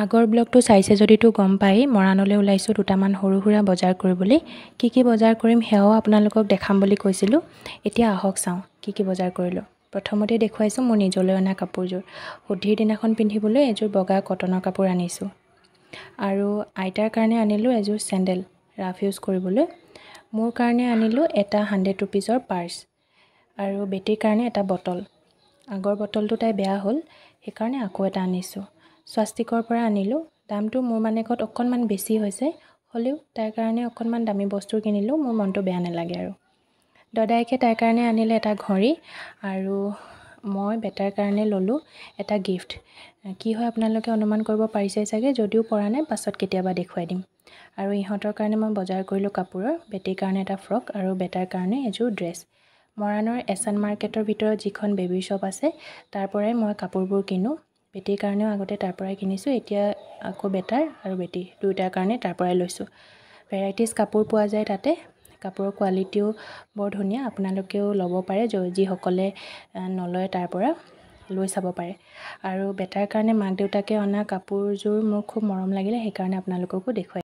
আগৰ ব্লগটো চাইছে যদিতো গম পাই মৰাণলৈ ওলাইছোঁ দুটামান সৰু সুৰা বজাৰ কৰিবলৈ। কি বজাৰ কৰিম সেয়াও আপোনালোকক দেখাম বুলি কৈছিলোঁ। এতিয়া আহক চাওঁ কি বজাৰ কৰিলোঁ। প্ৰথমতে দেখুৱাইছোঁ মোৰ নিজলৈ অনা কাপোৰযোৰ। শুদ্ধিৰ দিনাখন পিন্ধিবলৈ এযোৰ বগা কটনৰ কাপোৰ আনিছোঁ। আৰু আইতাৰ কাৰণে আনিলোঁ এযোৰ চেণ্ডেল ৰাফ ইউজ কৰিবলৈ। মোৰ কাৰণে আনিলোঁ এটা 100 ৰুপিজৰ পাৰ্চ আৰু বেটীৰ কাৰণে এটা বটল। আগৰ বটলটো তাই বেয়া হ'ল, সেইকাৰণে আকৌ এটা আনিছোঁ। স্বাস্তিকৰ পৰা আনিলোঁ। দামটো মোৰ মানেকত অকণমান বেছি হৈছে, হ'লেও তাইৰ কাৰণে অকণমান দামী বস্তু কিনিলোঁ, মোৰ মনটো বেয়া নালাগে আৰু। দদায়েকে তাইৰ কাৰণে আনিলে এটা ঘড়ী আৰু মই বেটাৰ কাৰণে ল'লোঁ এটা গিফ্ট। কি হয় আপোনালোকে অনুমান কৰিব পাৰিছে চাগে, যদিও পৰা নাই পাছত কেতিয়াবা দেখুৱাই দিম। আৰু ইহঁতৰ কাৰণে মই বজাৰ কৰিলোঁ কাপোৰৰ, বেটীৰ কাৰণে এটা ফ্ৰক আৰু বেটাৰ কাৰণে এযোৰ ড্ৰেছ। মৰাণৰ এছএন মাৰ্কেটৰ ভিতৰত যিখন বেবী শ্বপ আছে তাৰ পৰাই মই কাপোৰবোৰ কিনোঁ। বেটীৰ কাৰণেও আগতে তাৰ পৰাই কিনিছোঁ, এতিয়া আকৌ বেটাৰ আৰু বেটী দুয়োটাৰ কাৰণে তাৰ পৰাই লৈছোঁ। ভেৰাইটিজ কাপোৰ পোৱা যায় তাতে, কাপোৰৰ কোৱালিটিও বৰ ধুনীয়া। আপোনালোকেও ল'ব পাৰে, যিসকলে নলয় তাৰ পৰা লৈ চাব পাৰে। আৰু বেটাৰ কাৰণে মাক দেউতাকে অনা কাপোৰযোৰ মোৰ খুব মৰম লাগিলে, সেইকাৰণে আপোনালোককো দেখুৱাই